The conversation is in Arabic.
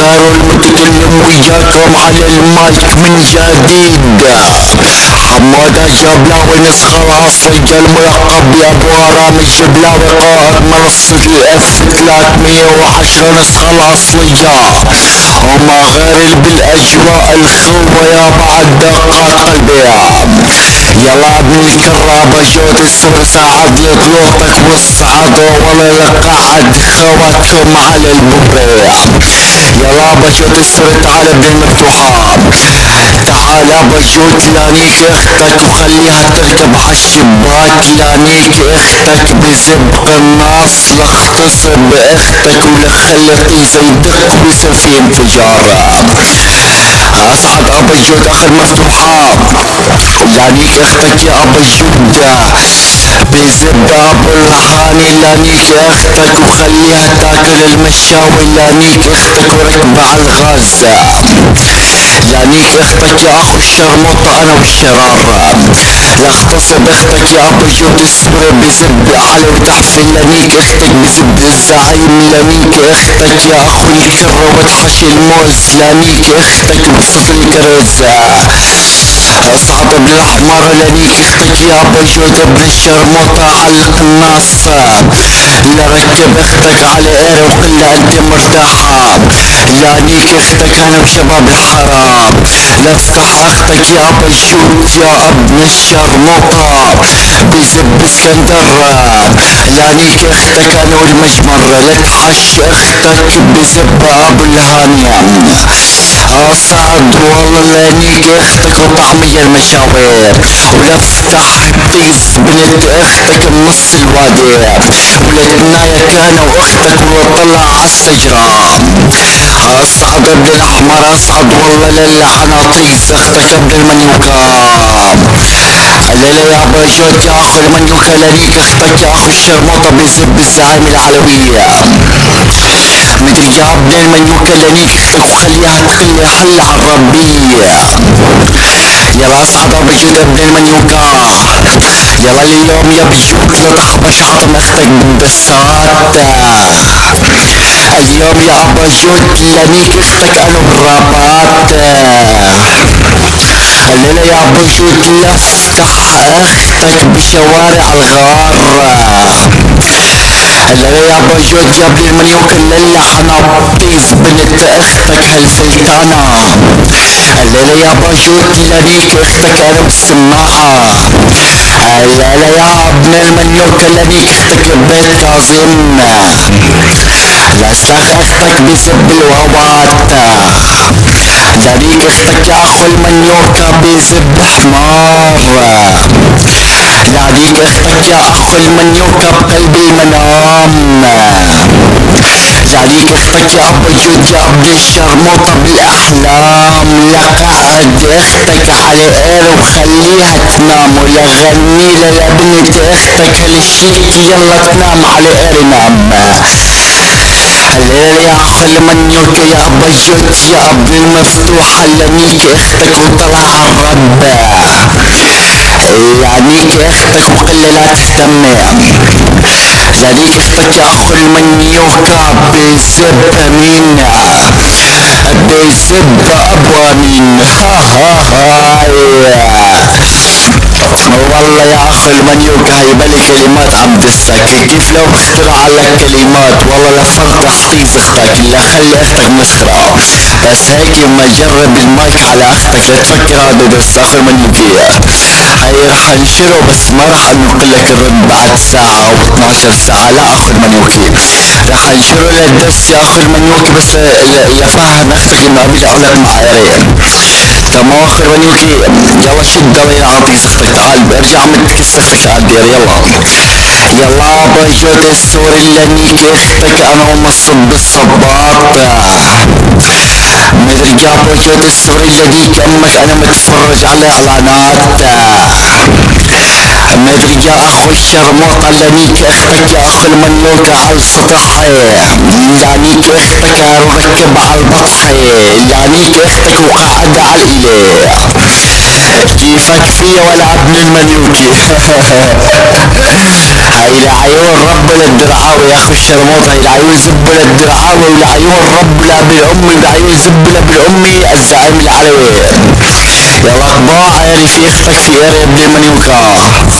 غير المتكلم وياكم على المايك من جديد. حمادة جبلاوي نسخة الأصلية الملقب بأبو هرام الجبلاوي قائد منصة الاف 310 نسخة الأصلية. وما غير بالاجواء الخوة يا بعد دقات قلبي. يلا ابن الكرابة جود السر ساعد لطلوطك والسعادة ولا لقعد خواتكم على الببريع. يلا بجود السر تعال ابن المفتوحة، تعال بجود لانيك اختك وخليها تركب عالشباك. لانيك اختك بزب قناص لاغتصب اختك ولخلي زي دق ويصير في انفجار. اسعد ابا جود اخي المفتوحة، لانيك اختك يا ابا جود بزب ابو الهاني. لانيك اختك وخليها تاكل المشاوي. لانيك اختك وركبة على الغاز. لانيك اختك يا اخو الشرموطة انا والشرار. لاغتصب اختك يا ابو جود السوري بزب علي وتحفل. لانيك اختك بزب الزعيم. لانيك اختك يا اخو الكرة وتحشي الموز. لانيك اختك بصف الكرز. اصعد ابن الاحمر. لانيك اختك يا ابو جود ابن الشرموطة على القناص. لركب اختك على ايري وقلة انت مرتاحة. لانيك اختك انا وشباب الحرام. لافتح اختك يا ابو جود يا ابن الشرموطة بزب اسكندر. لانيك اختك انا والمجمر. لتحش اختك بزب ابو الهانية. اصعد والله لانيك اختك وطعمية المشاوير. ولفتح بيز بنت اختك بنص الوادي. ولتنايا كان واختك وطلع عالسجرة. اصعد ابن الاحمر. اصعد والله للعناطيز اختك ابن المنيوكا. الليلة يا ابو جود يا اخو المنيوكا. لانيك اختك يا اخو الشرموطة بزب الزعيم العلوية. مدري يا ابن المنيوكا. لانيك اختك وخليها تقلي حل عالربية. يلا اصعد ابو جود ابن المنيوكا. يلا اليوم يا بجود لتخبش عظم اختك بالدسات. اليوم يا ابو جود لانيك اختك انا بالرابات. الليلة يا ابو جود لفتح اختك بشوارع الغار. الليلة يا ابو جود يا ابن المنيوك. الليلة حنطيز بنت اختك هالفلتانة. الليلة يا ابو جود لانيك اختك انا بالسماعة. الليلة يا ابن المنيوك. لانيك اختك ببيت كاظم. لاسلاخ اختك بزب الوهوات. لانيك اختك يا اخو المنيوكا بزب حمار. لانيك اختك يا اخو المنيوكا بقلب المنام. لانيك اختك يا ابو جود يا ابن الشرموطة بالاحلام. لقعد اختك على اير وخليها تنام. ولغني لبنت اختك هالشيك يلا تنام على اير نام. الليلة يا اخو المنيوكا يا ابو جود يا ابن المفتوحة. لانيك اختك وطلع الرب. لانيك اختك وقل لا تهتمي. لانيك اختك يا اخو المنيوكا بزب مين؟ بزب ابو امين. والله يا اخو المنيوكا هاي بالي كلمات عم دسك. كيف لو اخترع لك كلمات والله لفرت احطيز اختك. لا خلي اختك مسخرة. بس هيك ما جرب المايك على اختك لا تفكر هذا دس اخو المنيوكي. هاي رح انشره بس ما رح انقل لك الرد بعد ساعة او 12 ساعة. لا اخو المنيوكي رح انشره للدس يا اخو المنيوكي بس لفهم اختك انه ابي اقولك معايرين. تمام اخو المنيوكي. يلا شد الله عطيز اختك. تعال ارجع متكس اختك تعال دير يلا. يلا ابو جود السوري. لانيك اختك انا ومصب بالصباط. مدري يا ابو جود السوري. لانيك امك انا متفرج على اعلانات. مدري يا اخو الشرموطة. لانيك اختك يا اخو المنيوكا على السطح. لانيك اختك ركب على البطح. لانيك اختك وقاعد على الاله. كيفك فيا ولا ابن المنيوكي؟ هاي لعيون رب زبل الدرعاوي يا اخو الشرموطة، العيون زبل الدرعاوي والعيون رب لا بالامي والعيون زبلة بالامي الزعيم العلوي. يلا طباع يا رفيقتك في اريا بلي منيوكا.